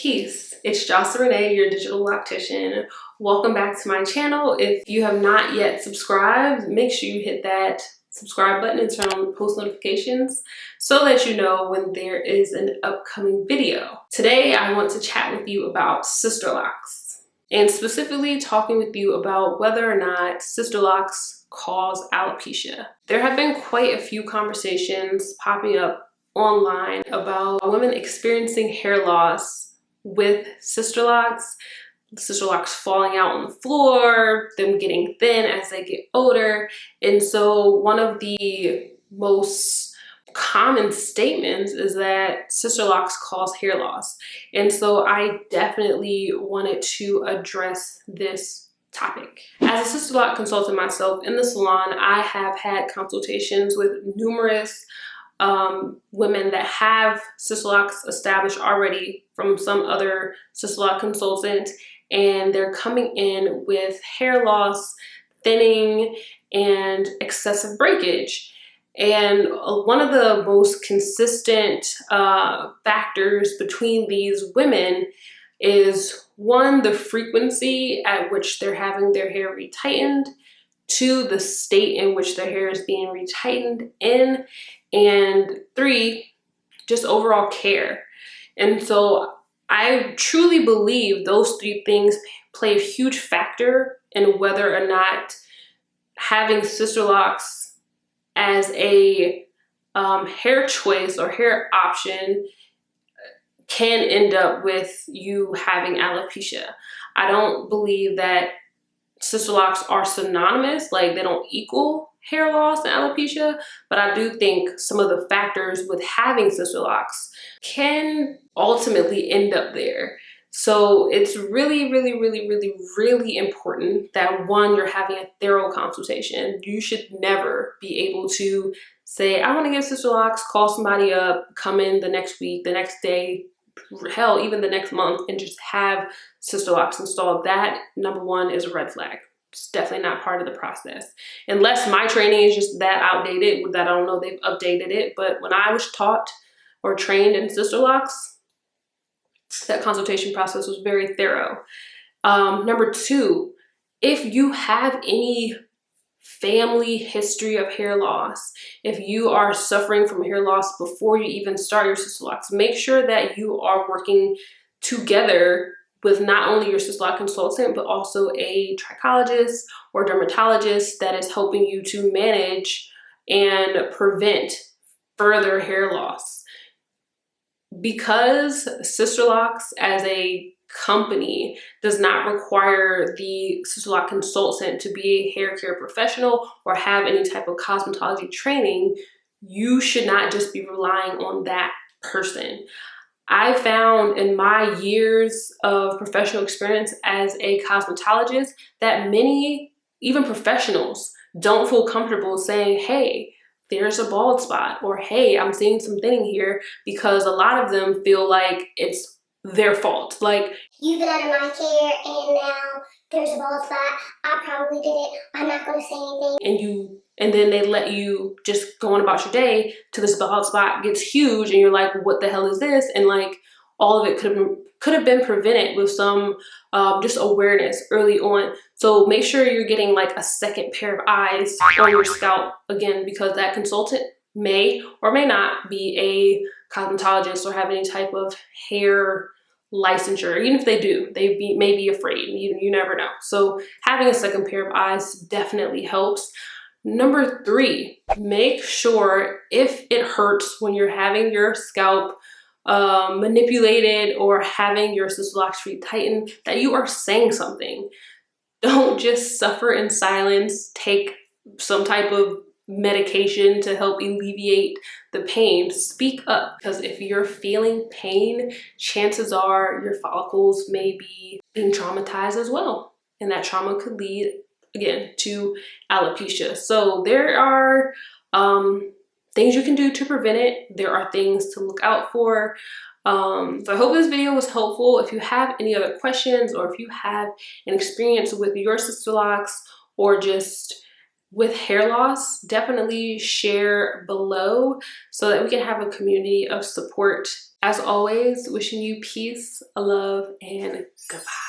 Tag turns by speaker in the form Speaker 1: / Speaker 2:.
Speaker 1: Peace, it's Jocelyn Renee, your digital loctician. Welcome back to my channel. If you have not yet subscribed, make sure you hit that subscribe button and turn on post notifications so that you know when there is an upcoming video. Today, I want to chat with you about Sisterlocks, and specifically talking with you about whether or not Sisterlocks cause alopecia. There have been quite a few conversations popping up online about women experiencing hair loss with Sisterlocks falling out on the floor, them getting thin as they get older. And so one of the most common statements is that Sisterlocks cause hair loss. And so I definitely wanted to address this topic. As a Sisterlock consultant myself in the salon, I have had consultations with numerous women that have Sisterlocks established already from some other Sisterlock consultant, and they're coming in with hair loss, thinning, and excessive breakage. And one of the most consistent factors between these women is, one, the frequency at which they're having their hair retightened, two, the state in which their hair is being retightened in, and three, just overall care. And so I truly believe those three things play a huge factor in whether or not having Sisterlocks as a hair choice or hair option can end up with you having alopecia. I don't believe that Sisterlocks are synonymous, like they don't equal hair loss and alopecia, but I do think some of the factors with having Sisterlocks can ultimately end up there. So it's really, really, really, really, really important that, one, you're having a thorough consultation. You should never be able to say, I want to get Sisterlocks, call somebody up, come in the next week, the next day, hell, even the next month, and just have Sisterlocks installed. That, number one, is a red flag. It's definitely not part of the process. Unless my training is just that outdated, that I don't know they've updated it. But when I was taught or trained in Sisterlocks, that consultation process was very thorough. Number two, if you have any family history of hair loss, if you are suffering from hair loss before you even start your Sisterlocks, make sure that you are working together with not only your Sisterlock consultant, but also a trichologist or dermatologist that is helping you to manage and prevent further hair loss. Because Sisterlocks as a company does not require the Sisterlock consultant to be a hair care professional or have any type of cosmetology training, you should not just be relying on that person. I found in my years of professional experience as a cosmetologist that many, even professionals, don't feel comfortable saying, hey, there's a bald spot, or hey, I'm seeing some thinning here, because a lot of them feel like it's their fault. Like,
Speaker 2: you've been under my care and now there's a bald spot. I probably did it. I'm not going to say anything.
Speaker 1: And then they let you just go on about your day till this bald spot gets huge and you're like, what the hell is this? And like, all of it could have been prevented with some just awareness early on. So make sure you're getting like a second pair of eyes on your scalp, again, because that consultant may or may not be a cosmetologist or have any type of hair licensure. Even if they do, may be afraid. You never know. So having a second pair of eyes definitely helps. Number three, make sure if it hurts when you're having your scalp manipulated or having your Sisterlocks retightened, that you are saying something. Don't just suffer in silence. Take some type of medication to help alleviate the pain. Speak up, because if you're feeling pain, chances are your follicles may be being traumatized as well, and that trauma could lead, again, to alopecia. So there are things you can do to prevent it. There are things to look out for. So I hope this video was helpful. If you have any other questions, or if you have an experience with your Sisterlocks, or just with hair loss, definitely share below so that we can have a community of support. As always, wishing you peace, love, and goodbye.